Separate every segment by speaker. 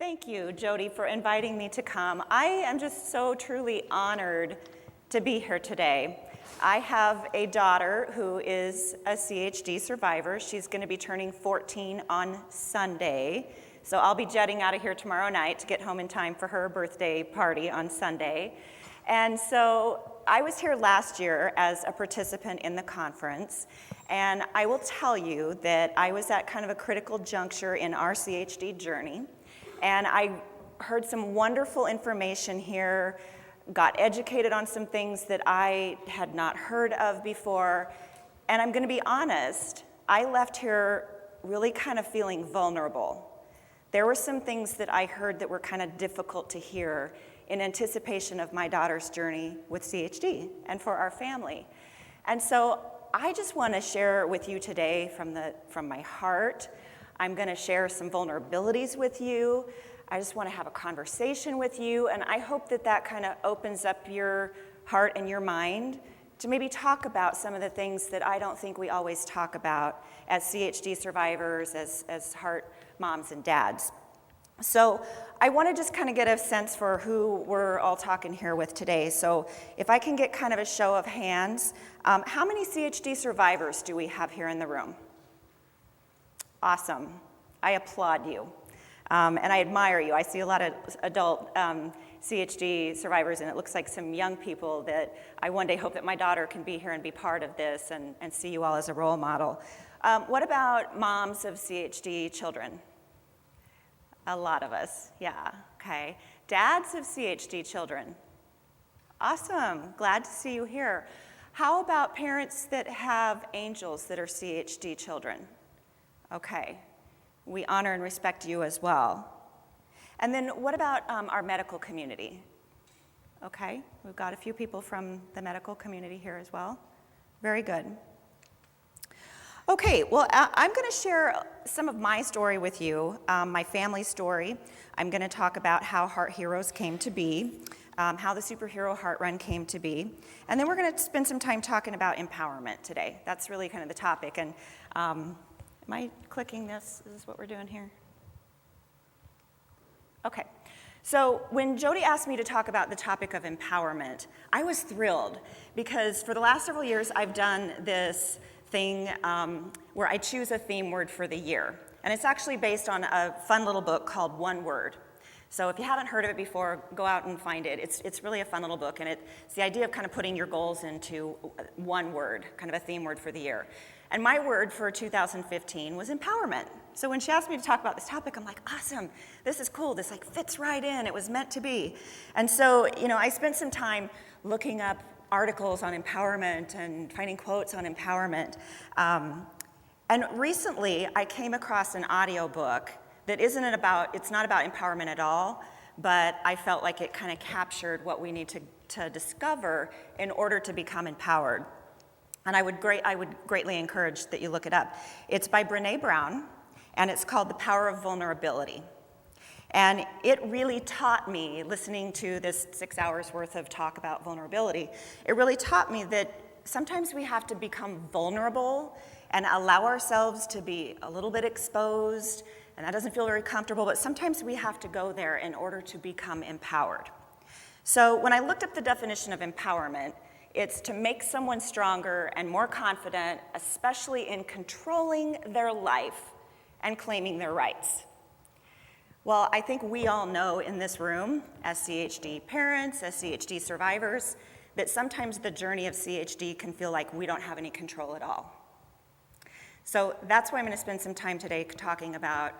Speaker 1: Thank you, Jody, for inviting me to come. I am just so truly honored to be here today. I have a daughter who is a CHD survivor. She's going to be turning 14 on Sunday. So I'll be jetting out of here tomorrow night to get home in time for her birthday party on Sunday. And so I was here last year as a participant in the conference, and I will tell you that I was at kind of a critical juncture in our CHD journey, and I heard some wonderful information here, got educated on some things that I had not heard of before, and I'm going to be honest, I left here really kind of feeling vulnerable. There were some things that I heard that were kind of difficult to hear in anticipation of my daughter's journey with CHD and for our family. And so I just want to share with you today from my heart. I'm going to share some vulnerabilities with you. I just want to have a conversation with you, and I hope that that kind of opens up your heart and your mind to maybe talk about some of the things that I don't think we always talk about as CHD survivors, as heart moms and dads. So I want to just kind of get a sense for who we're all talking here with today. So if I can get kind of a show of hands, how many CHD survivors do we have here in the room? Awesome. I applaud you. And I admire you. I see a lot of adult CHD survivors, and it looks like some young people that I one day hope that my daughter can be here and be part of this and see you all as a role model. What about moms of CHD children? A lot of us, yeah, okay. Dads of CHD children? Awesome, glad to see you here. How about parents that have angels that are CHD children? Okay, we honor and respect you as well. And then what about our medical community? Okay, we've got a few people from the medical community here as well. Very good. Okay, well, I'm going to share some of my story with you, my family story. I'm going to talk about how Heart Heroes came to be, how the Superhero Heart Run came to be, and then we're going to spend some time talking about empowerment today. That's really kind of the topic. And am I clicking this? Is this what we're doing here? Okay. So when Jody asked me to talk about the topic of empowerment, I was thrilled because for the last several years I've done this thing where I choose a theme word for the year. And it's actually based on a fun little book called One Word. So if you haven't heard of it before, go out and find it. It's really a fun little book, and it's the idea of kind of putting your goals into one word, kind of a theme word for the year. And my word for 2015 was empowerment. So when she asked me to talk about this topic, I'm like, awesome, this is cool, this like fits right in, it was meant to be. And so, I spent some time looking up articles on empowerment and finding quotes on empowerment. And recently, I came across an audiobook that it's not about empowerment at all, but I felt like it kind of captured what we need to discover in order to become empowered. And I would greatly encourage that you look it up. It's by Brené Brown, and it's called The Power of Vulnerability. And it really taught me, listening to this 6 hours worth of talk about vulnerability, it really taught me that sometimes we have to become vulnerable and allow ourselves to be a little bit exposed, and that doesn't feel very comfortable, but sometimes we have to go there in order to become empowered. So when I looked up the definition of empowerment, it's to make someone stronger and more confident, especially in controlling their life and claiming their rights. Well, I think we all know in this room, as CHD parents, as CHD survivors, that sometimes the journey of CHD can feel like we don't have any control at all. So that's why I'm going to spend some time today talking about,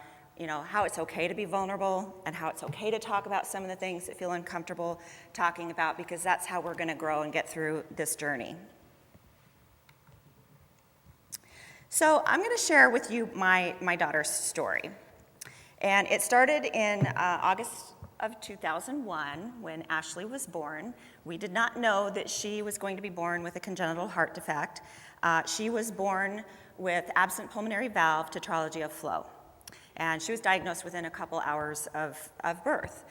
Speaker 1: how it's okay to be vulnerable and how it's okay to talk about some of the things that feel uncomfortable talking about, because that's how we're going to grow and get through this journey. So I'm going to share with you my daughter's story. And it started in August of 2001 when Ashley was born. We did not know that she was going to be born with a congenital heart defect. She was born with absent pulmonary valve tetralogy of flow. And she was diagnosed within a couple hours of birth.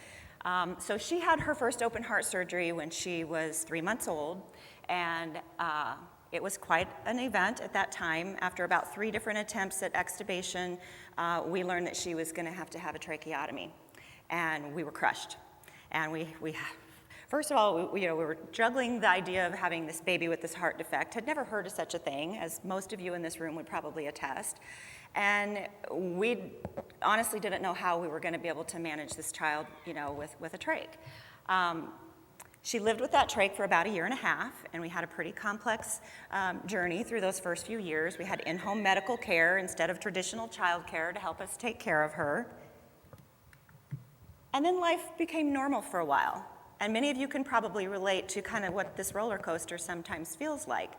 Speaker 1: So she had her first open heart surgery when she was 3 months old. And it was quite an event at that time. After about 3 different attempts at extubation, we learned that she was going to have a tracheotomy. and we were crushed. And we first of all, we were juggling the idea of having this baby with this heart defect. Had never heard of such a thing, as most of you in this room would probably attest. And we honestly didn't know how we were going to be able to manage this child, with a trach. She lived with that trach for about 1.5 years, and we had a pretty complex journey through those first few years. We had in-home medical care instead of traditional child care to help us take care of her. And then life became normal for a while. And many of you can probably relate to kind of what this roller coaster sometimes feels like.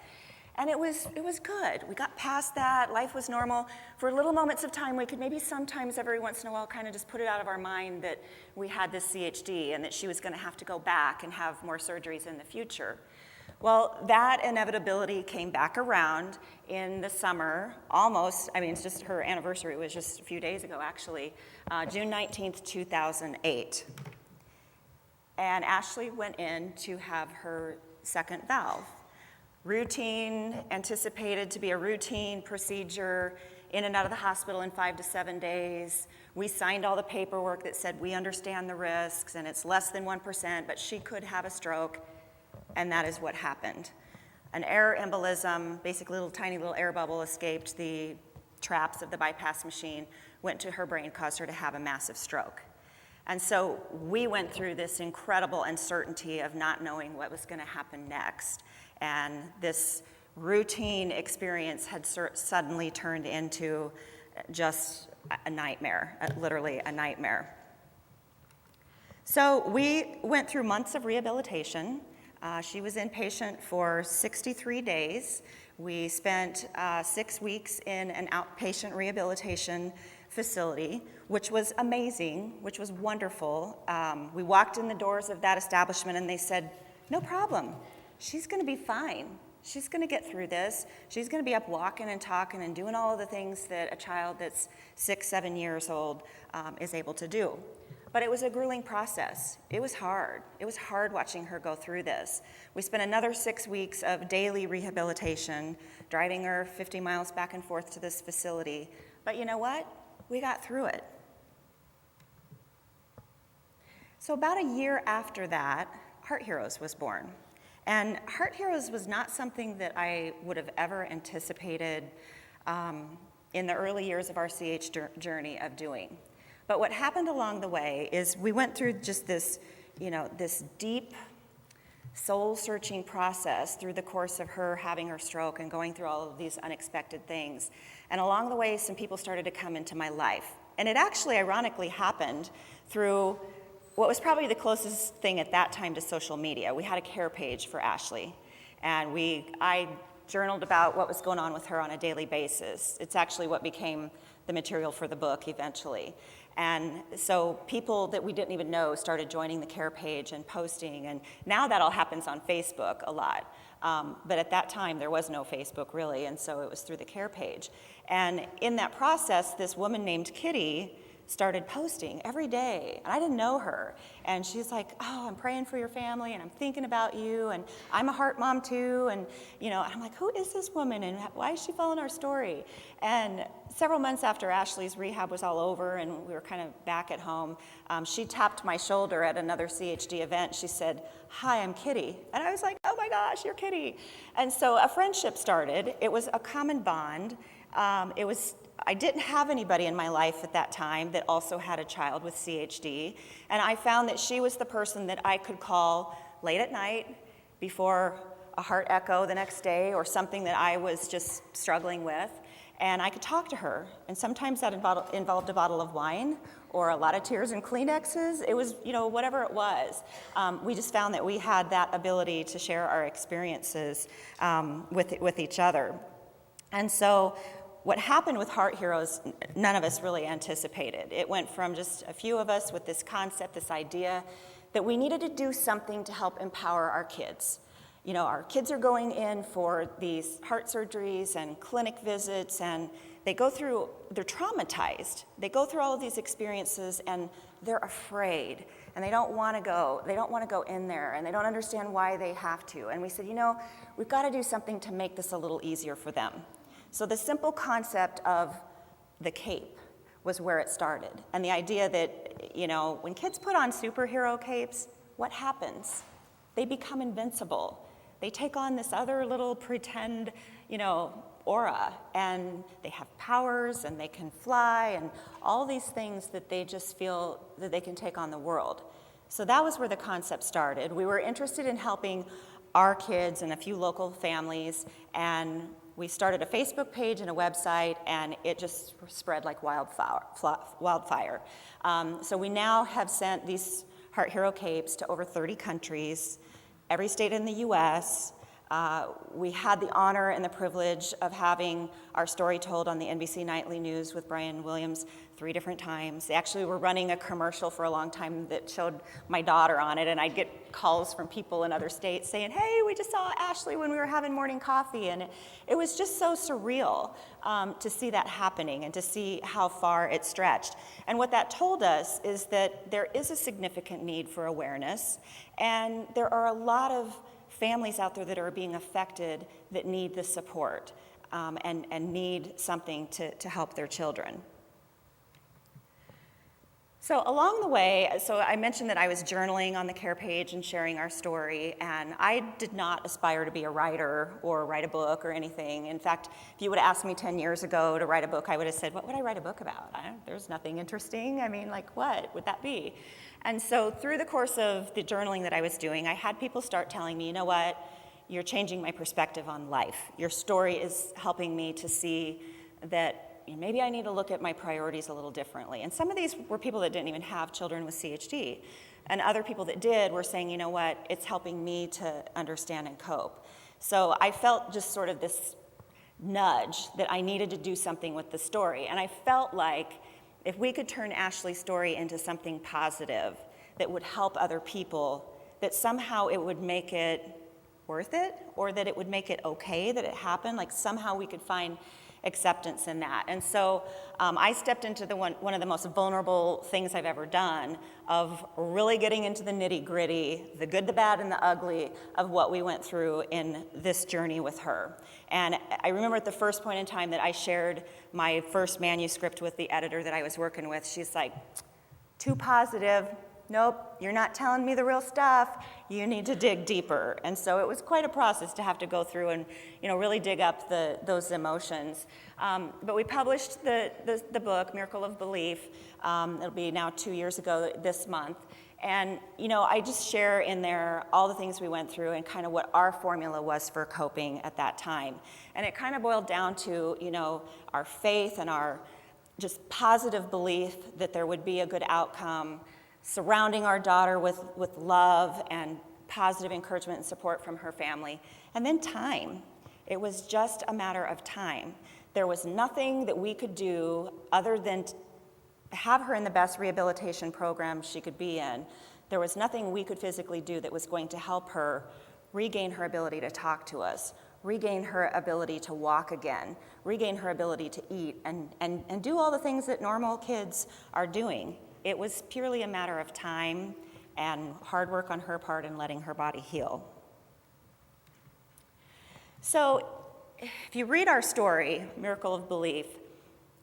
Speaker 1: And it was good. We got past that. Life was normal. For little moments of time, we could maybe sometimes every once in a while kind of just put it out of our mind that we had this CHD and that she was going to have to go back and have more surgeries in the future. Well, that inevitability came back around in the summer, it's just her anniversary was just a few days ago, actually, June 19th, 2008. And Ashley went in to have her second valve. Routine, anticipated to be a routine procedure, in and out of the hospital in 5 to 7 days. We signed all the paperwork that said we understand the risks and it's less than 1%, but she could have a stroke, and that is what happened. An air embolism, basically a tiny little air bubble escaped the traps of the bypass machine, went to her brain, caused her to have a massive stroke. And so we went through this incredible uncertainty of not knowing what was going to happen next. And this routine experience had suddenly turned into just a nightmare, literally a nightmare. So we went through months of rehabilitation. She was inpatient for 63 days. We spent 6 weeks in an outpatient rehabilitation facility, which was amazing, which was wonderful. We walked in the doors of that establishment and they said, no problem. She's going to be fine. She's going to get through this. She's going to be up walking and talking and doing all of the things that a child that's 6, 7 years old is able to do. But it was a grueling process. It was hard. It was hard watching her go through this. We spent another 6 weeks of daily rehabilitation, driving her 50 miles back and forth to this facility. But you know what? We got through it. So about a year after that, Heart Heroes was born. And Heart Heroes was not something that I would have ever anticipated in the early years of our CH journey of doing. But what happened along the way is we went through just this, this deep soul-searching process through the course of her having her stroke and going through all of these unexpected things. And along the way, some people started to come into my life. And it actually, ironically, happened through what was probably the closest thing at that time to social media. We had a care page for Ashley, and I journaled about what was going on with her on a daily basis. It's actually what became the material for the book eventually. And so people that we didn't even know started joining the care page and posting, and now that all happens on Facebook a lot. But at that time, there was no Facebook really, and so it was through the care page. And in that process, this woman named Kitty started posting every day, and I didn't know her. And she's like, oh, I'm praying for your family, and I'm thinking about you, and I'm a heart mom too, and I'm like, who is this woman, and why is she following our story? And several months after Ashley's rehab was all over and we were kind of back at home, she tapped my shoulder at another CHD event. She said, hi, I'm Kitty. And I was like, oh my gosh, you're Kitty. And so a friendship started. It was a common bond. I didn't have anybody in my life at that time that also had a child with CHD, and I found that she was the person that I could call late at night before a heart echo the next day or something that I was just struggling with, and I could talk to her. And sometimes that involved a bottle of wine or a lot of tears and Kleenexes. It was, whatever it was. We just found that we had that ability to share our experiences with each other. And so what happened with Heart Heroes, none of us really anticipated. It went from just a few of us with this concept, this idea, that we needed to do something to help empower our kids. Our kids are going in for these heart surgeries and clinic visits, and they're traumatized. They go through all of these experiences, and they're afraid, and they don't want to go in there, and they don't understand why they have to. And we said, we've got to do something to make this a little easier for them. So the simple concept of the CAPE, was where it started. And the idea that, when kids put on superhero capes, what happens? They become invincible. They take on this other little pretend, aura, and they have powers, and they can fly, and all these things that they just feel that they can take on the world. So that was where the concept started. We were interested in helping our kids and a few local families, and we started a Facebook page and a website, and it just spread like wildfire. So we now have sent these Heart Hero capes to over 30 countries, every state in the US. We had the honor and the privilege of having our story told on the NBC Nightly News with Brian Williams 3 different times. They actually were running a commercial for a long time that showed my daughter on it, and I'd get calls from people in other states saying, hey, we just saw Ashley when we were having morning coffee, and it was just so surreal to see that happening and to see how far it stretched. And what that told us is that there is a significant need for awareness, and there are a lot of families out there that are being affected that need the support and need something to help their children. So along the way, I mentioned that I was journaling on the care page and sharing our story, and I did not aspire to be a writer or write a book or anything. In fact, if you would have asked me 10 years ago to write a book, I would have said, what would I write a book about? There's nothing interesting. What would that be? And so through the course of the journaling that I was doing, I had people start telling me, you know what, you're changing my perspective on life. Your story is helping me to see that maybe I need to look at my priorities a little differently. And some of these were people that didn't even have children with CHD. And other people that did were saying, you know what, it's helping me to understand and cope. So I felt just sort of this nudge that I needed to do something with the story. And I felt like if we could turn Ashley's story into something positive that would help other people, that somehow it would make it worth it, or that it would make it okay that it happened, like somehow we could find acceptance in that. And so I stepped into one of the most vulnerable things I've ever done, of really getting into the nitty-gritty, the good, the bad, and the ugly of what we went through in this journey with her. And I remember at the first point in time that I shared my first manuscript with the editor that I was working with, she's like, too positive. Nope, you're not telling me the real stuff. You need to dig deeper. And so it was quite a process to have to go through and really dig up those emotions. But we published the book, Miracle of Belief. It'll be now 2 years ago this month. And I just share in there all the things we went through and kind of what our formula was for coping at that time. And it kind of boiled down to our faith and our just positive belief that there would be a good outcome, surrounding our daughter with love and positive encouragement and support from her family. And then time. It was just a matter of time. There was nothing that we could do other than have her in the best rehabilitation program she could be in. There was nothing we could physically do that was going to help her regain her ability to talk to us, regain her ability to walk again, regain her ability to eat, and do all the things that normal kids are doing. It was purely a matter of time and hard work on her part and letting her body heal. So if you read our story, Miracle of Belief,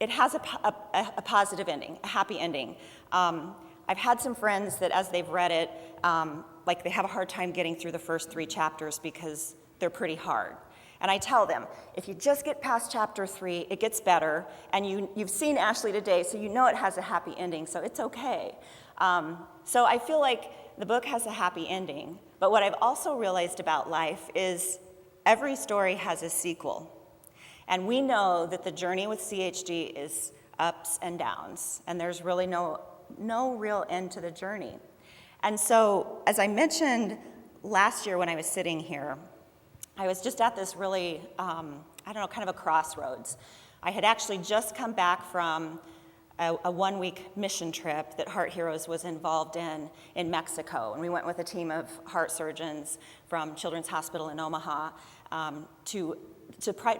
Speaker 1: it has a positive ending, a happy ending. I've had some friends that as they've read it, they have a hard time getting through the first 3 chapters because they're pretty hard. And I tell them, if you just get past chapter 3, it gets better, and you've seen Ashley today, so you know it has a happy ending, so it's okay. So I feel like the book has a happy ending, but what I've also realized about life is every story has a sequel. And we know that the journey with CHD is ups and downs, and there's really no real end to the journey. And so, as I mentioned last year when I was sitting here, I was just at this really, kind of a crossroads. I had actually just come back from a 1-week mission trip that Heart Heroes was involved in Mexico. And we went with a team of heart surgeons from Children's Hospital in Omaha to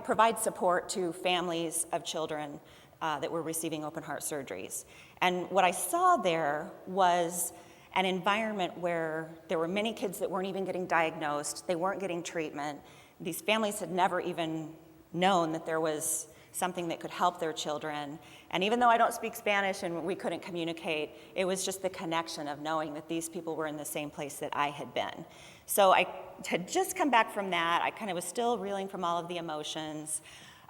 Speaker 1: provide support to families of children that were receiving open heart surgeries. And what I saw there was an environment where there were many kids that weren't even getting diagnosed, they weren't getting treatment. These families had never even known that there was something that could help their children. And even though I don't speak Spanish and we couldn't communicate, it was just the connection of knowing that these people were in the same place that I had been. So I had just come back from that. I kind of was still reeling from all of the emotions.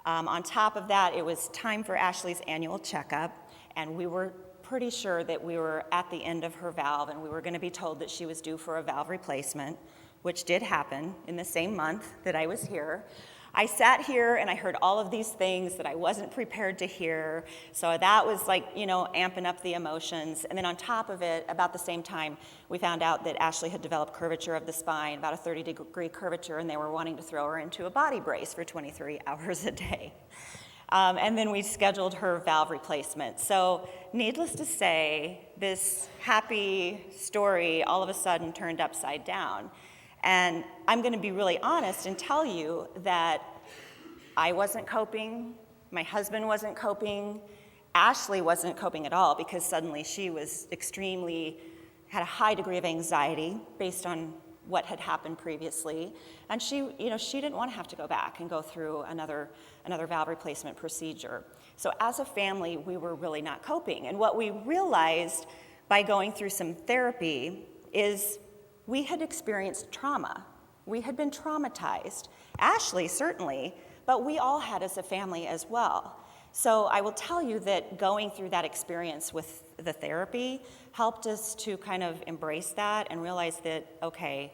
Speaker 1: On top of that, it was time for Ashley's annual checkup, and we were pretty sure that we were at the end of her valve, and we were going to be told that she was due for a valve replacement, which did happen in the same month that I was here. I sat here and I heard all of these things that I wasn't prepared to hear, so that was like, amping up the emotions. And then on top of it, about the same time, we found out that Ashley had developed curvature of the spine, about a 30-degree curvature, and they were wanting to throw her into a body brace for 23 hours a day. And then we scheduled her valve replacement. So needless to say, this happy story all of a sudden turned upside down. And I'm going to be really honest and tell you that I wasn't coping, my husband wasn't coping, Ashley wasn't coping at all, because suddenly she was had a high degree of anxiety based on what had happened previously. And she didn't want to have to go back and go through another valve replacement procedure. So as a family, we were really not coping. And what we realized by going through some therapy is we had experienced trauma. We had been traumatized. Ashley, certainly, but we all had as a family as well. So I will tell you that going through that experience with the therapy helped us to kind of embrace that and realize that, okay,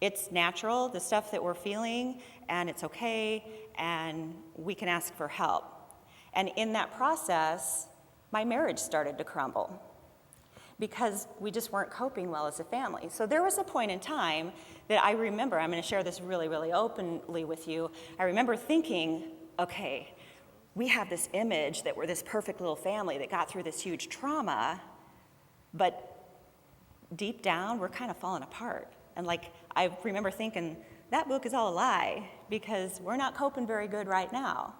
Speaker 1: it's natural, the stuff that we're feeling, and it's okay, and we can ask for help. And in that process, my marriage started to crumble, because we just weren't coping well as a family. So there was a point in time that I remember, I'm going to share this really, really openly with you. I remember thinking, okay, we have this image that we're this perfect little family that got through this huge trauma, but deep down, we're kind of falling apart. And I remember thinking, that book is all a lie, because we're not coping very good right now.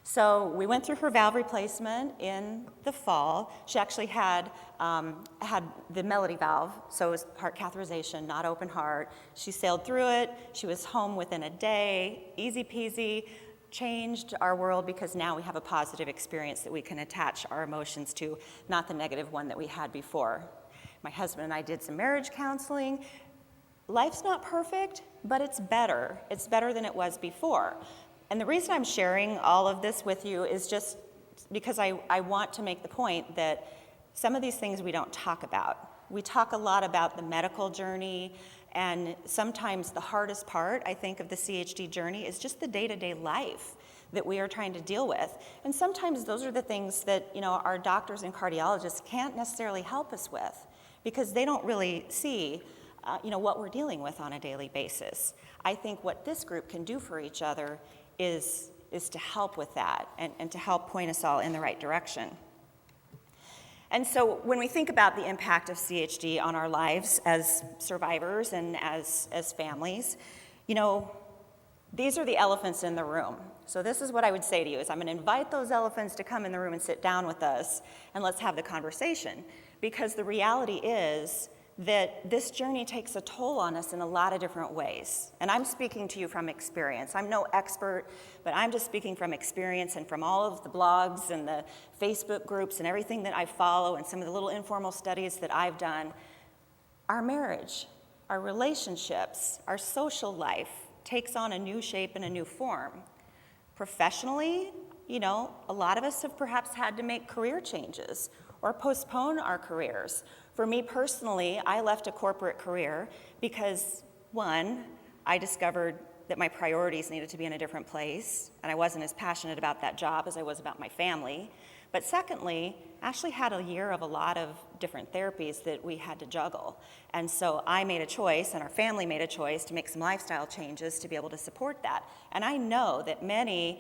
Speaker 1: So we went through her valve replacement in the fall. She actually had the Melody valve, so it was heart catheterization, not open heart. She sailed through it. She was home within a day, easy peasy, changed our world, because now we have a positive experience that we can attach our emotions to, not the negative one that we had before. My husband and I did some marriage counseling. Life's not perfect, but it's better. It's better than it was before. And the reason I'm sharing all of this with you is just because I want to make the point that some of these things we don't talk about. We talk a lot about the medical journey, and sometimes the hardest part, I think, of the CHD journey is just the day-to-day life that we are trying to deal with. And sometimes those are the things that, our doctors and cardiologists can't necessarily help us with, because they don't really see what we're dealing with on a daily basis. I think what this group can do for each other is to help with that and to help point us all in the right direction. And so when we think about the impact of CHD on our lives as survivors and as families, these are the elephants in the room. So this is what I would say to you, is I'm going to invite those elephants to come in the room and sit down with us, and let's have the conversation. Because the reality is that this journey takes a toll on us in a lot of different ways. And I'm speaking to you from experience. I'm no expert, but I'm just speaking from experience and from all of the blogs and the Facebook groups and everything that I follow and some of the little informal studies that I've done. Our marriage, our relationships, our social life takes on a new shape and a new form. Professionally, a lot of us have perhaps had to make career changes or postpone our careers. For me personally, I left a corporate career because, one, I discovered that my priorities needed to be in a different place, and I wasn't as passionate about that job as I was about my family. But secondly, Ashley had a year of a lot of different therapies that we had to juggle. And so I made a choice, and our family made a choice, to make some lifestyle changes to be able to support that. And I know that many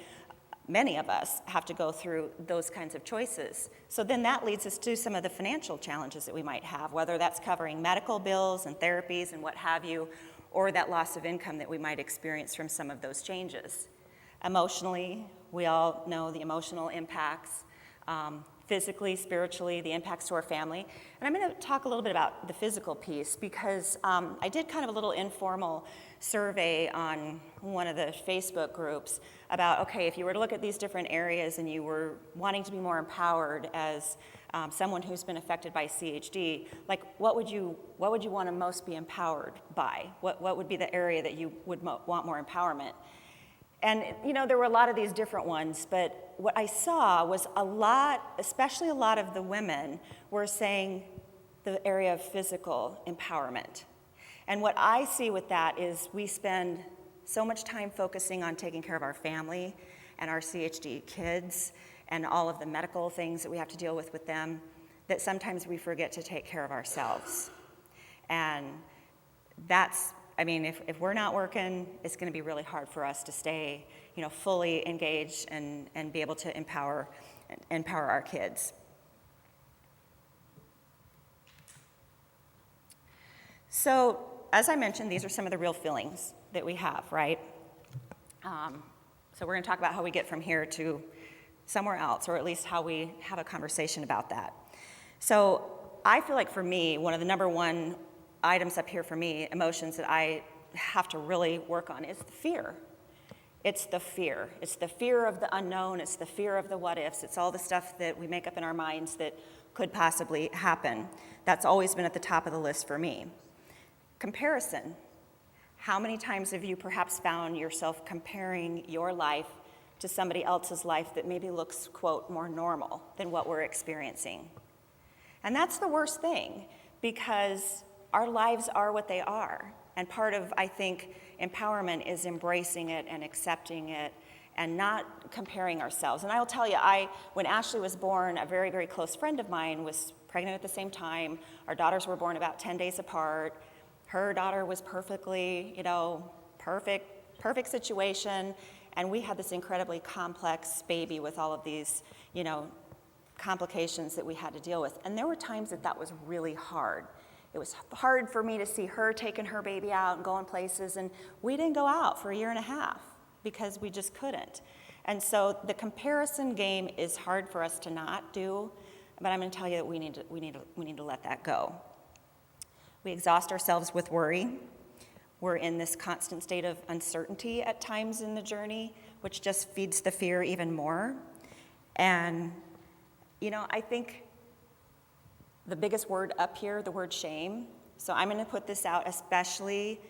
Speaker 1: of us have to go through those kinds of choices. So then that leads us to some of the financial challenges that we might have, whether that's covering medical bills and therapies and what have you, or that loss of income that we might experience from some of those changes. Emotionally, we all know the emotional impacts. physically, spiritually, the impacts to our family. And I'm going to talk a little bit about the physical piece because I did kind of a little informal survey on one of the Facebook groups about, okay, if you were to look at these different areas and you were wanting to be more empowered as someone who's been affected by CHD, like what would you want to most be empowered by? What would be the area that you would want more empowerment? And there were a lot of these different ones, but what I saw was especially a lot of the women were saying the area of physical empowerment. And what I see with that is we spend so much time focusing on taking care of our family and our CHD kids and all of the medical things that we have to deal with them, that sometimes we forget to take care of ourselves. And if we're not working, it's going to be really hard for us to stay, fully engaged and be able to empower our kids. So, as I mentioned, these are some of the real feelings that we have, right? So we're going to talk about how we get from here to somewhere else, or at least how we have a conversation about that. So I feel like for me, one of the number one items up here for me, emotions that I have to really work on, is the fear. It's the fear. It's the fear of the unknown. It's the fear of the what ifs. It's all the stuff that we make up in our minds that could possibly happen. That's always been at the top of the list for me. Comparison. How many times have you perhaps found yourself comparing your life to somebody else's life that maybe looks, quote, more normal than what we're experiencing? And that's the worst thing, because our lives are what they are. And part of, I think, empowerment is embracing it and accepting it and not comparing ourselves. And I'll tell you, when Ashley was born, a very, very close friend of mine was pregnant at the same time. Our daughters were born about 10 days apart. Her daughter was perfectly, perfect situation. And we had this incredibly complex baby with all of these, complications that we had to deal with. And there were times that was really hard. It was hard for me to see her taking her baby out and going places, and we didn't go out for a year and a half because we just couldn't. And so the comparison game is hard for us to not do, but I'm going to tell you that we need to let that go. We exhaust ourselves with worry. We're in this constant state of uncertainty at times in the journey, which just feeds the fear even more. And, I think the biggest word up here, the word shame. So I'm going to put this out especially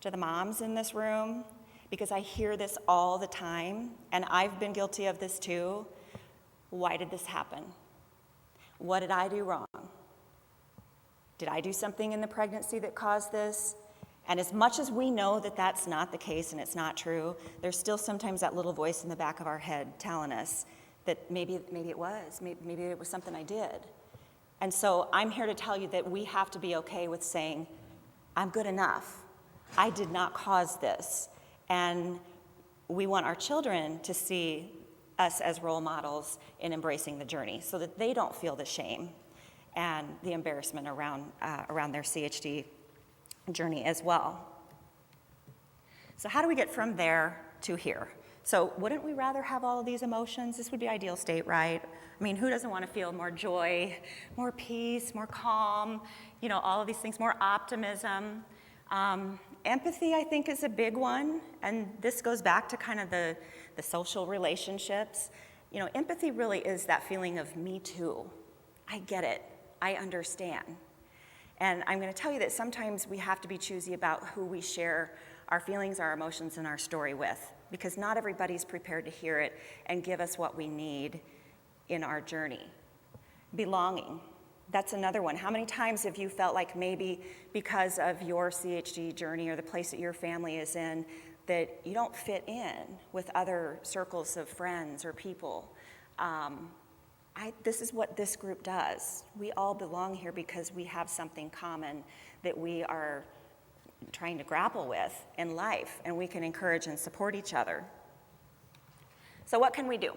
Speaker 1: to the moms in this room, because I hear this all the time, and I've been guilty of this too. Why did this happen? What did I do wrong? Did I do something in the pregnancy that caused this? And as much as we know that that's not the case and it's not true, there's still sometimes that little voice in the back of our head telling us that maybe it was something I did. And so I'm here to tell you that we have to be okay with saying, I'm good enough. I did not cause this. And we want our children to see us as role models in embracing the journey so that they don't feel the shame and the embarrassment around their CHD journey as well. So how do we get from there to here? So wouldn't we rather have all of these emotions? This would be ideal state, right? I mean, who doesn't want to feel more joy, more peace, more calm, all of these things, more optimism? Empathy, I think, is a big one, and this goes back to kind of the social relationships. Empathy really is that feeling of me too. I get it. I understand. And I'm going to tell you that sometimes we have to be choosy about who we share our feelings, our emotions, and our story with, because not everybody's prepared to hear it and give us what we need in our journey. Belonging. That's another one. How many times have you felt like maybe because of your CHD journey or the place that your family is in, that you don't fit in with other circles of friends or people? This is what this group does. We all belong here because we have something common that we are trying to grapple with in life, and we can encourage and support each other. So what can we do?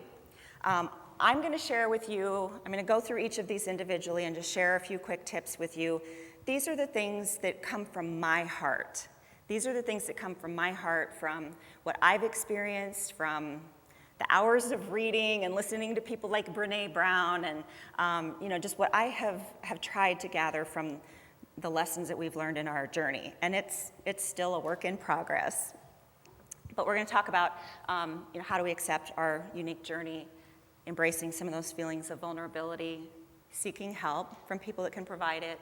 Speaker 1: I'm going to share with you, I'm going to go through each of these individually and just share a few quick tips with you. These are the things that come from my heart. These are the things that come from my heart, from what I've experienced, from the hours of reading and listening to people like Brene Brown and just what I have tried to gather from the lessons that we've learned in our journey. And it's still a work in progress. But we're going to talk about how do we accept our unique journey, embracing some of those feelings of vulnerability, seeking help from people that can provide it,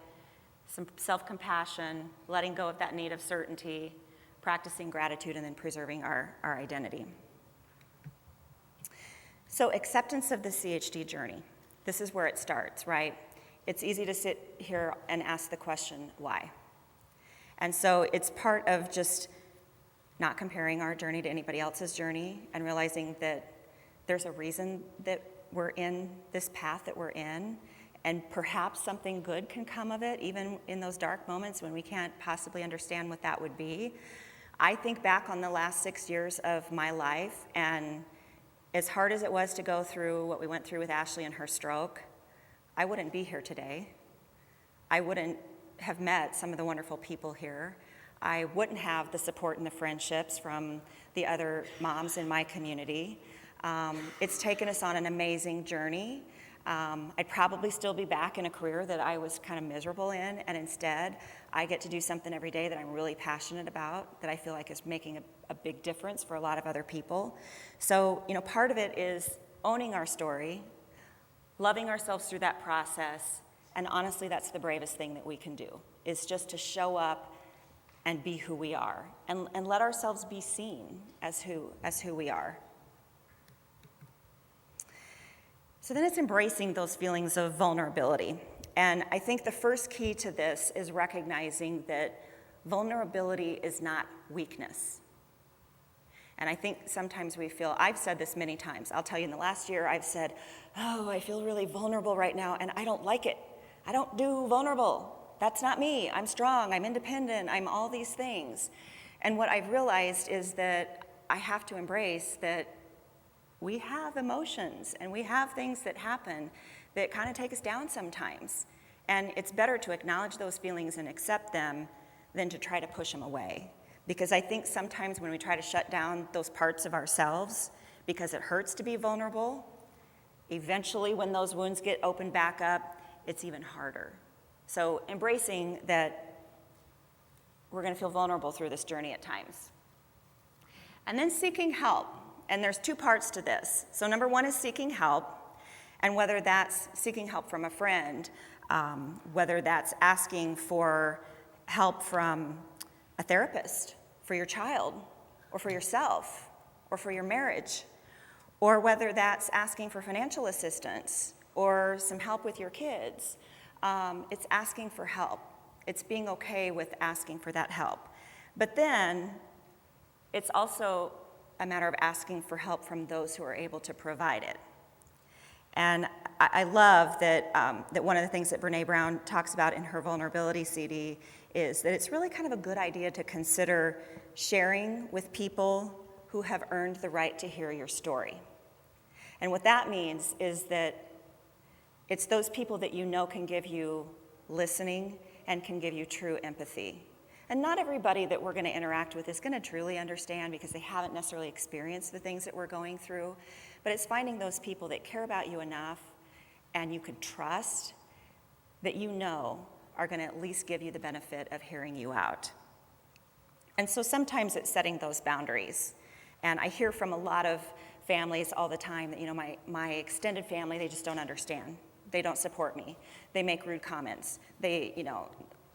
Speaker 1: some self-compassion, letting go of that need of certainty, practicing gratitude, and then preserving our identity. So acceptance of the CHD journey. This is where it starts, right? It's easy to sit here and ask the question, why? And so it's part of just not comparing our journey to anybody else's journey and realizing that there's a reason that we're in this path that we're in, and perhaps something good can come of it, even in those dark moments when we can't possibly understand what that would be. I think back on the last 6 years of my life, and as hard as it was to go through what we went through with Ashley and her stroke, I wouldn't be here today. I wouldn't have met some of the wonderful people here. I wouldn't have the support and the friendships from the other moms in my community. It's taken us on an amazing journey. I'd probably still be back in a career that I was kind of miserable in, and instead I get to do something every day that I'm really passionate about, that I feel like is making a big difference for a lot of other people. So, part of it is owning our story, loving ourselves through that process, and honestly, that's the bravest thing that we can do, is just to show up and be who we are, and let ourselves be seen as who we are. So then it's embracing those feelings of vulnerability. And I think the first key to this is recognizing that vulnerability is not weakness. And I think sometimes we feel, I've said this many times, I'll tell you in the last year, I've said, I feel really vulnerable right now, and I don't like it. I don't do vulnerable. That's not me. I'm strong, I'm independent, I'm all these things. And what I've realized is that I have to embrace that we have emotions and we have things that happen that kind of take us down sometimes. And it's better to acknowledge those feelings and accept them than to try to push them away. Because I think sometimes when we try to shut down those parts of ourselves because it hurts to be vulnerable, eventually when those wounds get opened back up, it's even harder. So embracing that we're going to feel vulnerable through this journey at times. And then seeking help. And there's two parts to this. So number one is seeking help, and whether that's seeking help from a friend, whether that's asking for help from a therapist for your child, or for yourself, or for your marriage, or whether that's asking for financial assistance or some help with your kids. It's asking for help. It's being okay with asking for that help. But then it's also a matter of asking for help from those who are able to provide it. And I love that that one of the things that Brene Brown talks about in her vulnerability CD is that it's really kind of a good idea to consider sharing with people who have earned the right to hear your story. And what that means is that it's those people that you know can give you listening and can give you true empathy. And not everybody that we're going to interact with is going to truly understand because they haven't necessarily experienced the things that we're going through. But it's finding those people that care about you enough and you can trust that you know are going to at least give you the benefit of hearing you out. And so sometimes it's setting those boundaries. And I hear from a lot of families all the time that, my extended family, they just don't understand. They don't support me. They make rude comments. They,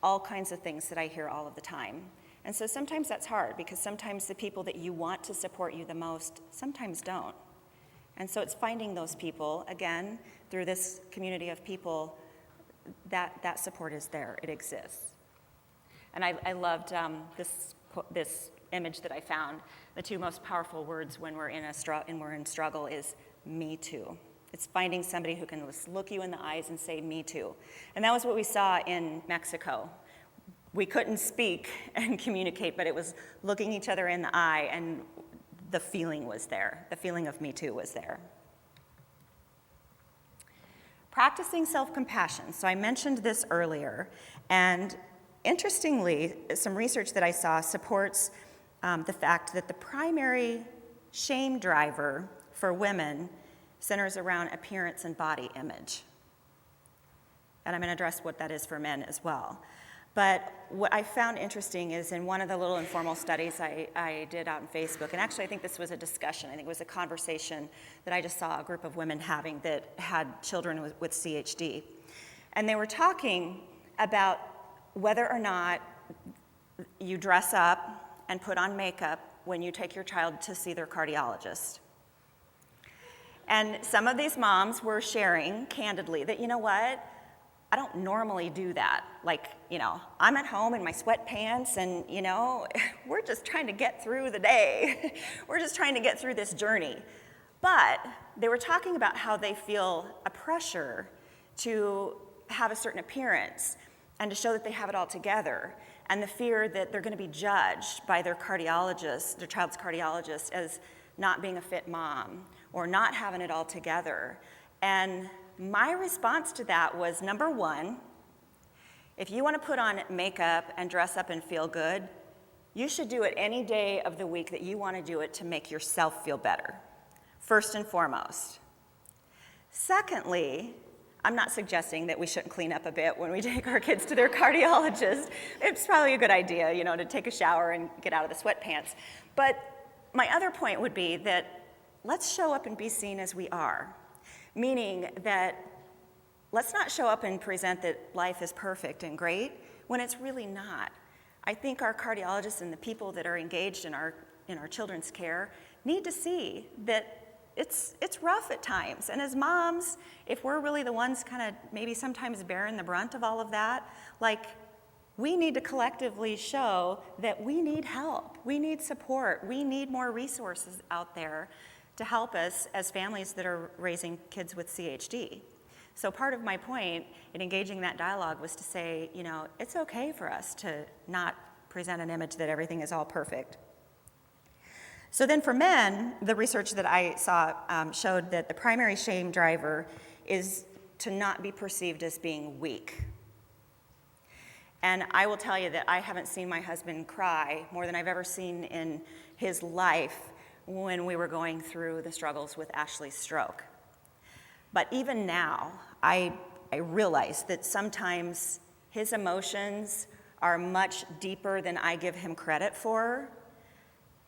Speaker 1: all kinds of things that I hear all of the time. And so sometimes that's hard because sometimes the people that you want to support you the most sometimes don't. And so it's finding those people, again, through this community of people, that support is there, it exists. And I loved this image that I found. The two most powerful words when we're in struggle is me too. It's finding somebody who can just look you in the eyes and say, me too. And that was what we saw in Mexico. We couldn't speak and communicate, but it was looking each other in the eye, and the feeling was there. The feeling of me too was there. Practicing self-compassion. So I mentioned this earlier, and interestingly, some research that I saw supports the fact that the primary shame driver for women centers around appearance and body image. And I'm going to address what that is for men as well. But what I found interesting is in one of the little informal studies I did out on Facebook, and actually I think this was a discussion, I think it was a conversation that I just saw a group of women having that had children with CHD. And they were talking about whether or not you dress up and put on makeup when you take your child to see their cardiologist. And some of these moms were sharing candidly that, you know what, I don't normally do that. Like, you know, I'm at home in my sweatpants and, you know, we're just trying to get through the day. We're just trying to get through this journey. But they were talking about how they feel a pressure to have a certain appearance and to show that they have it all together, and the fear that they're going to be judged by their cardiologist, their child's cardiologist, as not being a fit mom or not having it all together. And my response to that was, number one, if you want to put on makeup and dress up and feel good, you should do it any day of the week that you want to do it to make yourself feel better, first and foremost. Secondly, I'm not suggesting that we shouldn't clean up a bit when we take our kids to their cardiologist. It's probably a good idea, you know, to take a shower and get out of the sweatpants. But my other point would be that let's show up and be seen as we are. Meaning that let's not show up and present that life is perfect and great when it's really not. I think our cardiologists and the people that are engaged in our children's care need to see that it's rough at times. And as moms, if we're really the ones kind of maybe sometimes bearing the brunt of all of that, like, we need to collectively show that we need help, we need support, we need more resources out there to help us as families that are raising kids with CHD. So part of my point in engaging that dialogue was to say, you know, it's okay for us to not present an image that everything is all perfect. So then for men, the research that I saw showed that the primary shame driver is to not be perceived as being weak. And I will tell you that I haven't seen my husband cry more than I've ever seen in his life when we were going through the struggles with Ashley's stroke. But even now, I realize that sometimes his emotions are much deeper than I give him credit for.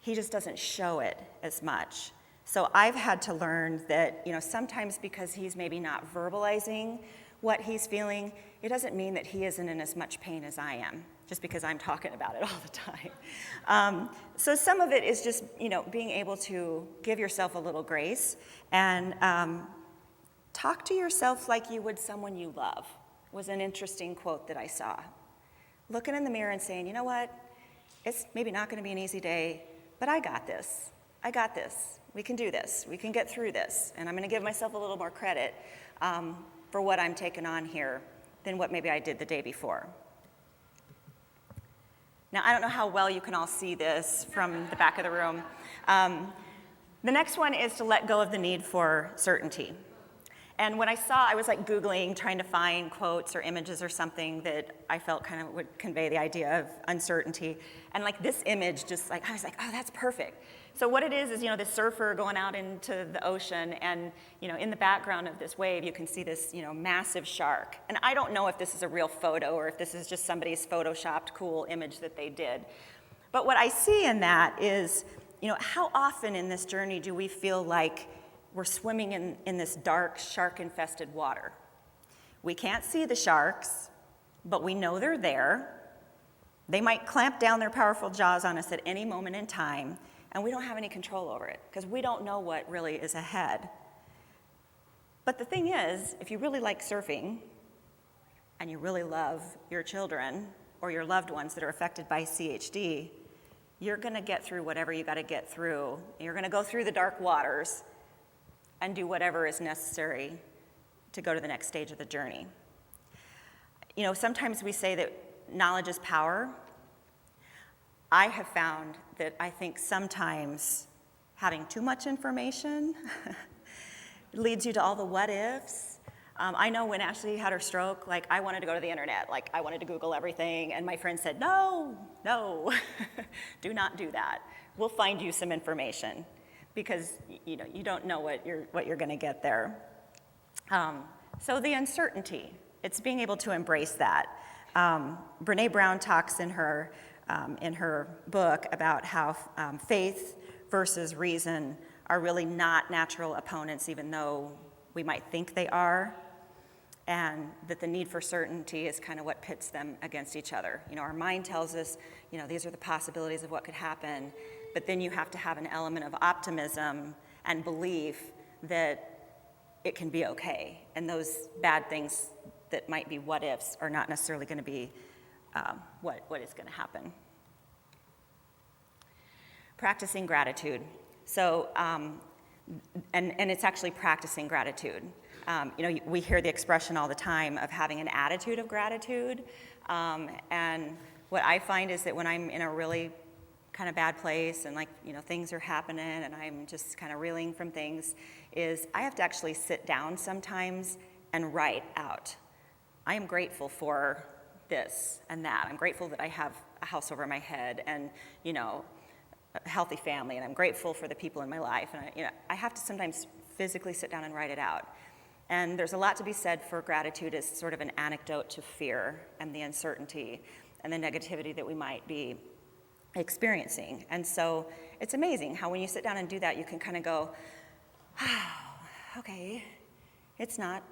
Speaker 1: He just doesn't show it as much. So I've had to learn that, you know, sometimes because he's maybe not verbalizing what he's feeling, it doesn't mean that he isn't in as much pain as I am, just because I'm talking about it all the time. So some of it is just, you know, being able to give yourself a little grace and talk to yourself like you would someone you love, was an interesting quote that I saw. Looking in the mirror and saying, you know what, it's maybe not going to be an easy day, but I got this. I got this. We can do this. We can get through this. And I'm going to give myself a little more credit for what I'm taking on here than what maybe I did the day before. Now, I don't know how well you can all see this from the back of the room. The next one is to let go of the need for certainty. And when I was like Googling, trying to find quotes or images or something that I felt kind of would convey the idea of uncertainty. And like this image, just like, I was like, oh, that's perfect. So what it is, you know, this surfer going out into the ocean, and, you know, in the background of this wave, you can see this, you know, massive shark. And I don't know if this is a real photo or if this is just somebody's photoshopped cool image that they did. But what I see in that is, you know, how often in this journey do we feel like we're swimming in this dark, shark-infested water? We can't see the sharks, but we know they're there. They might clamp down their powerful jaws on us at any moment in time, and we don't have any control over it because we don't know what really is ahead. But the thing is, if you really like surfing and you really love your children or your loved ones that are affected by CHD, you're going to get through whatever you got to get through. You're going to go through the dark waters and do whatever is necessary to go to the next stage of the journey. You know, sometimes we say that knowledge is power. I have found that I think sometimes having too much information leads you to all the what ifs. I know when Ashley had her stroke, like, I wanted to go to the internet, like, I wanted to Google everything, and my friend said, no, do not do that. We'll find you some information. because you don't know what you're going to get there. So the uncertainty, it's being able to embrace that. Brene Brown talks in her book about how faith versus reason are really not natural opponents, even though we might think they are, and that the need for certainty is kind of what pits them against each other. Our mind tells us, these are the possibilities of what could happen, but then you have to have an element of optimism and belief that it can be okay, and those bad things that might be what ifs are not necessarily going to be what is going to happen. Practicing gratitude. So, and it's actually practicing gratitude. We hear the expression all the time of having an attitude of gratitude, and what I find is that when I'm in a really kind of bad place and things are happening and I'm just kind of reeling from things, is I have to actually sit down sometimes and write out. I am grateful for this and that. I'm grateful that I have a house over my head and, a healthy family, and I'm grateful for the people in my life. And I have to sometimes physically sit down and write it out. And there's a lot to be said for gratitude as sort of an antidote to fear and the uncertainty and the negativity that we might be experiencing. And so it's amazing how when you sit down and do that, you can kind of go, okay, it's not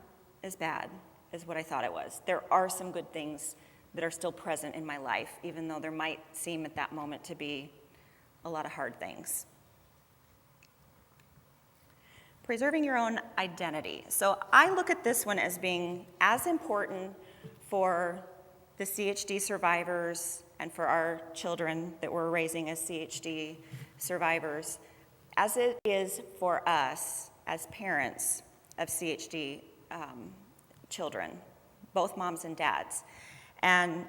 Speaker 1: as bad as what I thought it was. There are some good things that are still present in my life, even though there might seem at that moment to be a lot of hard things. Preserving your own identity. So I look at this one as being as important for the CHD survivors and for our children that we're raising as CHD survivors as it is for us as parents of CHD children, both moms and dads. And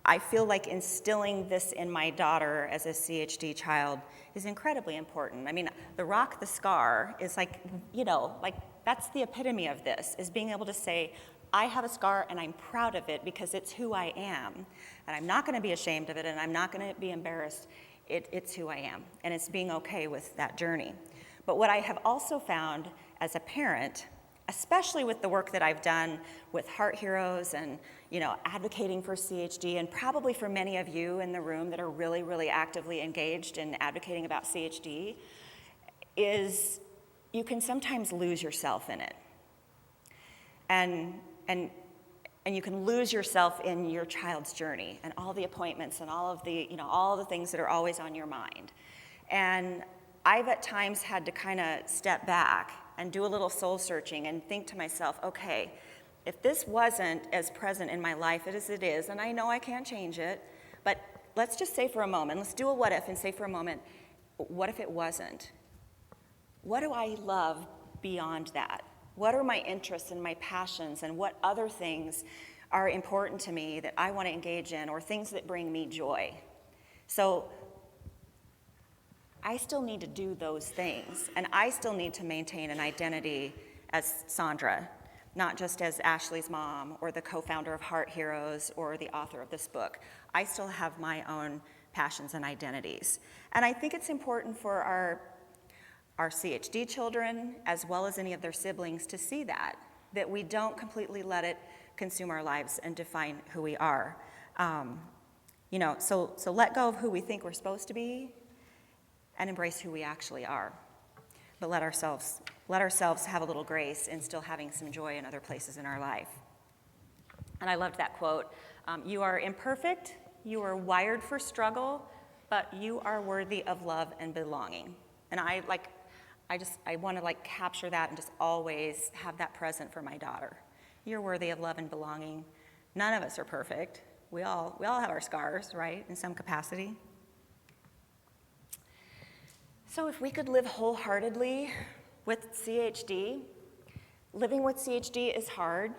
Speaker 1: I feel like instilling this in my daughter as a CHD child is incredibly important. I mean, the rock, the scar is that's the epitome of this, is being able to say, I have a scar and I'm proud of it because it's who I am. And I'm not going to be ashamed of it and I'm not going to be embarrassed. It's who I am. And it's being okay with that journey. But what I have also found as a parent, especially with the work that I've done with Heart Heroes and advocating for CHD, and probably for many of you in the room that are really, really actively engaged in advocating about CHD, is you can sometimes lose yourself in it. And you can lose yourself in your child's journey and all the appointments and all of the, all the things that are always on your mind. And I've at times had to kind of step back and do a little soul searching and think to myself, okay, if this wasn't as present in my life as it is, and I know I can't change it, but let's just say for a moment, let's do a what if and say for a moment, what if it wasn't? What do I love beyond that? What are my interests and my passions, and what other things are important to me that I want to engage in, or things that bring me joy? So I still need to do those things, and I still need to maintain an identity as Sondra, not just as Ashley's mom or the co-founder of Heart Heroes or the author of this book. I still have my own passions and identities. And I think it's important for our CHD children, as well as any of their siblings, to see that we don't completely let it consume our lives and define who we are. So let go of who we think we're supposed to be and embrace who we actually are. But let ourselves have a little grace in still having some joy in other places in our life. And I loved that quote. You are imperfect, you are wired for struggle, but you are worthy of love and belonging. And I want to capture that and just always have that present for my daughter. You're worthy of love and belonging. None of us are perfect. We all have our scars, right, in some capacity. So if we could live wholeheartedly with CHD, living with CHD is hard.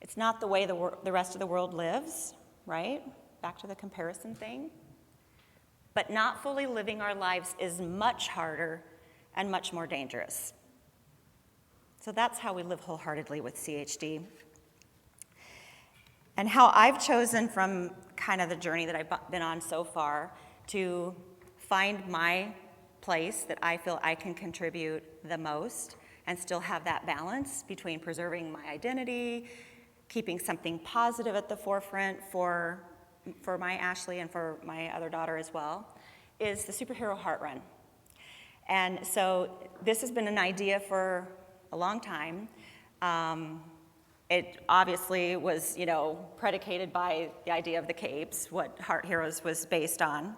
Speaker 1: It's not the way the rest of the world lives, right? Back to the comparison thing. But not fully living our lives is much harder and much more dangerous. So that's how we live wholeheartedly with CHD. And how I've chosen from kind of the journey that I've been on so far to find my place that I feel I can contribute the most and still have that balance between preserving my identity, keeping something positive at the forefront for my Ashley and for my other daughter as well, is the Superhero Heart Run. And so this has been an idea for a long time. It obviously was, predicated by the idea of the capes, what Heart Heroes was based on.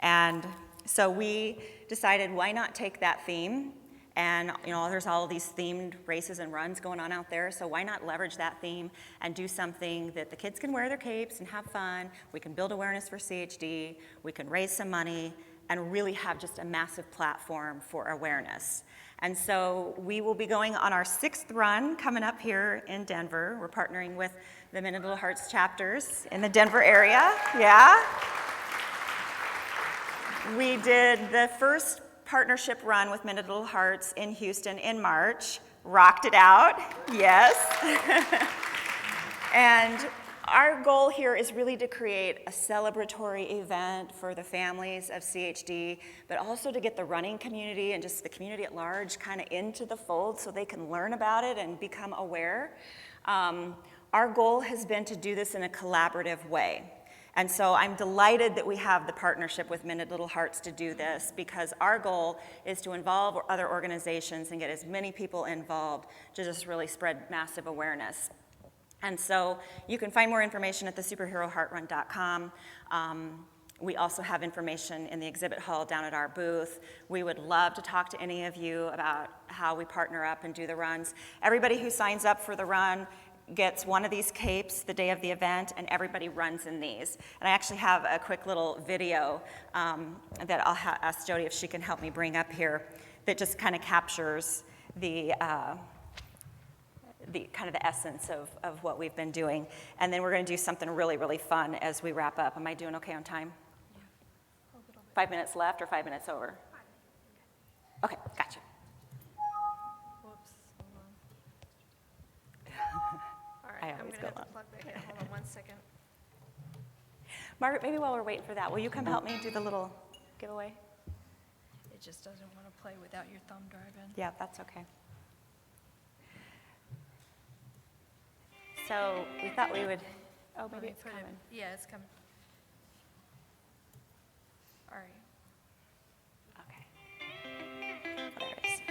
Speaker 1: And so we decided, why not take that theme? And there's all of these themed races and runs going on out there, so why not leverage that theme and do something that the kids can wear their capes and have fun, we can build awareness for CHD, we can raise some money, and really have just a massive platform for awareness. And so we will be going on our 6th run coming up here in Denver. We're partnering with the Mended Little Hearts chapters in the Denver area, yeah. We did the first partnership run with Mended Little Hearts in Houston in March, rocked it out, yes. And our goal here is really to create a celebratory event for the families of CHD, but also to get the running community and just the community at large kind of into the fold so they can learn about it and become aware. Our goal has been to do this in a collaborative way. And so I'm delighted that we have the partnership with Mended Little Hearts to do this, because our goal is to involve other organizations and get as many people involved to just really spread massive awareness. And so you can find more information at the superheroheartrun.com. We also have information in the exhibit hall down at our booth. We would love to talk to any of you about how we partner up and do the runs. Everybody who signs up for the run gets one of these capes the day of the event, and everybody runs in these. And I actually have a quick little video that I'll ask Jody if she can help me bring up here that just kind of captures the kind of the essence of what we've been doing. And then we're going to do something really, really fun as we wrap up. Am I doing okay on time?
Speaker 2: Yeah. A little bit.
Speaker 1: 5 minutes left or 5 minutes over? Okay, gotcha.
Speaker 2: Whoops, hold on. All right, I'm
Speaker 1: always
Speaker 2: going to
Speaker 1: go
Speaker 2: have to
Speaker 1: long.
Speaker 2: plug that in. Hold on 1 second.
Speaker 1: Margaret, maybe while we're waiting for that, will you come help me do the little giveaway?
Speaker 2: It just doesn't want to play without your thumb driving.
Speaker 1: Yeah, that's okay. So we thought we would, oh, maybe it's coming.
Speaker 2: Yeah, it's coming. All right.
Speaker 1: Okay. There it is.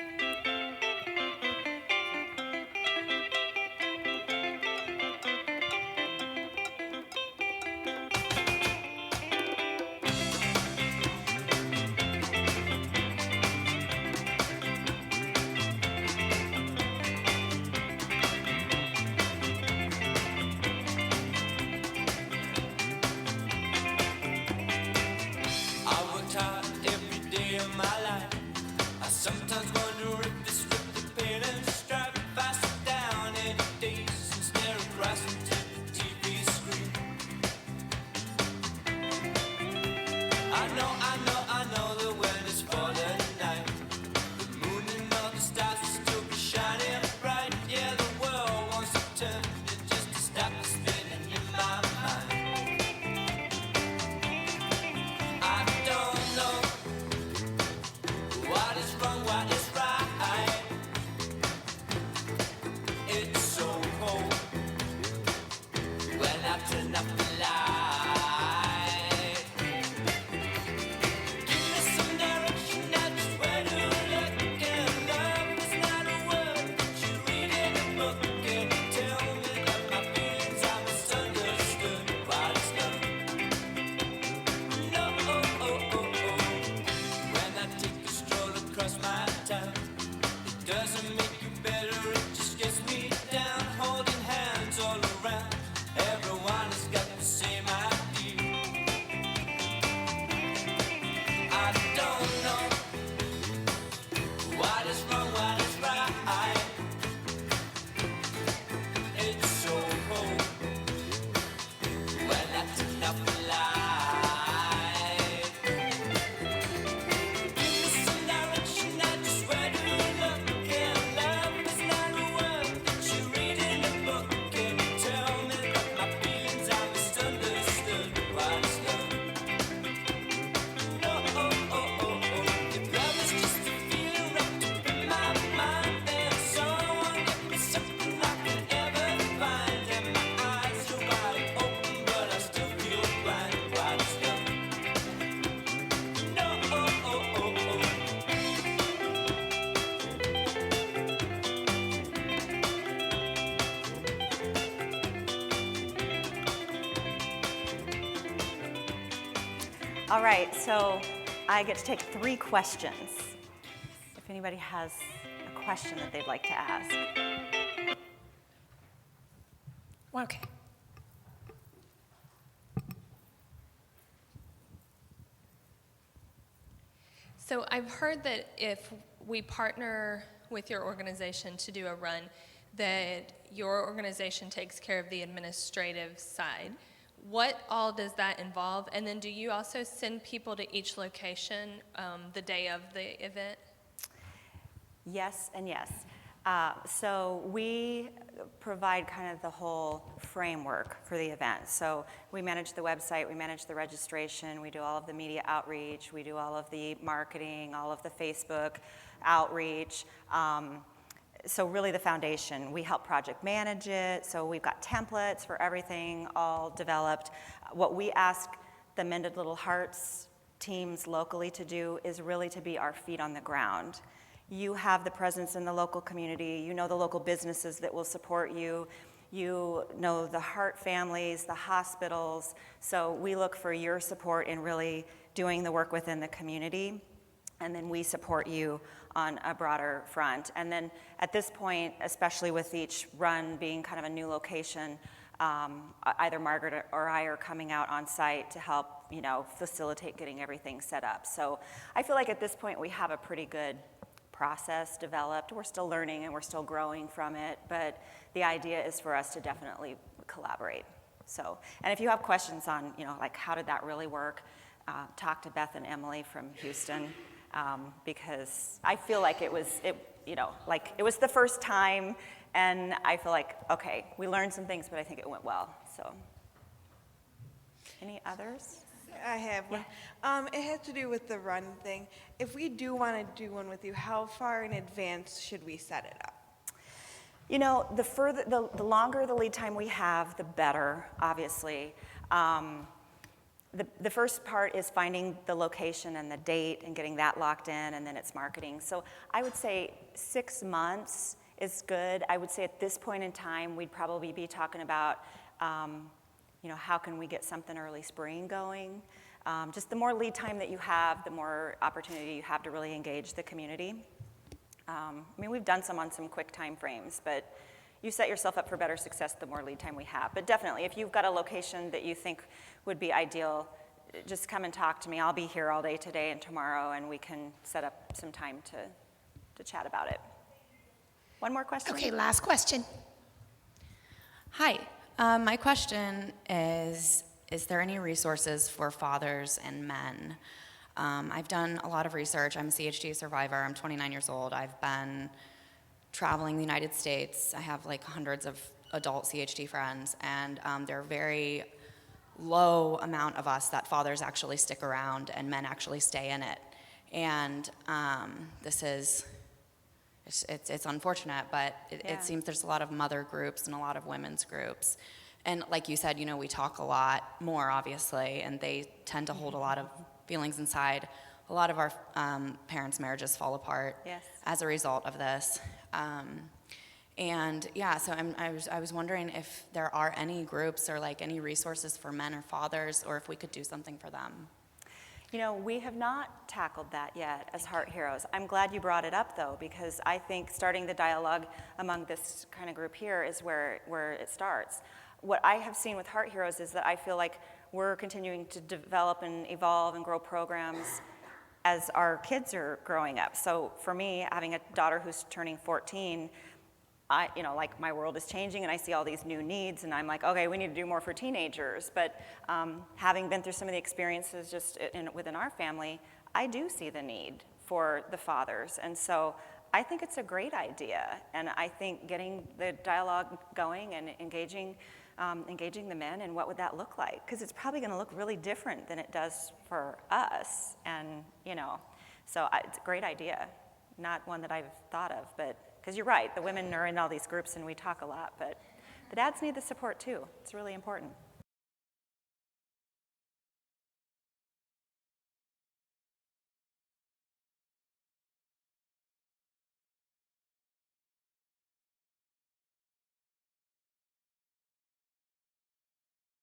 Speaker 1: All right, so I get to take 3 questions. If anybody has a question that they'd like to ask.
Speaker 2: Okay. So I've heard that if we partner with your organization to do a run, that your organization takes care of the administrative side. What all does that involve? And then do you also send people to each location the day of the event?
Speaker 1: Yes and yes. So we provide kind of the whole framework for the event. So we manage the website, we manage the registration, we do all of the media outreach, we do all of the marketing, all of the Facebook outreach. So really the foundation. We help project manage it, so we've got templates for everything all developed. What we ask the Mended Little Hearts teams locally to do is really to be our feet on the ground. You have the presence in the local community, you know the local businesses that will support you, you know the heart families, the hospitals, so we look for your support in really doing the work within the community, and then we support you on a broader front. And then at this point, especially with each run being kind of a new location, either Margaret or I are coming out on site to help, facilitate getting everything set up. So I feel like at this point we have a pretty good process developed. We're still learning and we're still growing from it, but the idea is for us to definitely collaborate. So, and if you have questions on, like how did that really work, talk to Beth and Emily from Houston, because I feel like it was the first time, and I feel like, okay, we learned some things, but I think it went well. So, any others?
Speaker 3: I have one. It has to do with the run thing. If we do want to do one with you, how far in advance should we set it up?
Speaker 1: The longer the lead time we have, the better, obviously. The first part is finding the location and the date and getting that locked in, and then it's marketing. So I would say 6 months is good. I would say at this point in time, we'd probably be talking about how can we get something early spring going? Just the more lead time that you have, the more opportunity you have to really engage the community. We've done some on some quick time frames, but you set yourself up for better success the more lead time we have. But definitely, if you've got a location that you think would be ideal, just come and talk to me. I'll be here all day today and tomorrow, and we can set up some time to chat about it. One more question?
Speaker 4: Okay, last question. Hi. My question is there any resources for fathers and men? I've done a lot of research. I'm a CHD survivor. I'm 29 years old. I've been traveling the United States. I have like hundreds of adult CHD friends, and there are very low amount of us that fathers actually stick around and men actually stay in it. And it's unfortunate, but it seems there's a lot of mother groups and a lot of women's groups. And like you said, we talk a lot more, obviously, and they tend to hold a lot of feelings inside. A lot of our parents' marriages fall apart as a result of this. So I was wondering if there are any groups or like any resources for men or fathers, or if we could do something for them.
Speaker 1: We have not tackled that yet as Heart Heroes. I'm glad you brought it up, though, because I think starting the dialogue among this kind of group here is where it starts. What I have seen with Heart Heroes is that I feel like we're continuing to develop and evolve and grow programs as our kids are growing up. So for me, having a daughter who's turning 14, my world is changing and I see all these new needs and I'm like, okay, we need to do more for teenagers. But having been through some of the experiences just within our family, I do see the need for the fathers. And so I think it's a great idea. And I think getting the dialogue going and engaging the men and what would that look like? Because it's probably going to look really different than it does for us. And, so it's a great idea. Not one that I've thought of, but because you're right, the women are in all these groups and we talk a lot, but the dads need the support too. It's really important.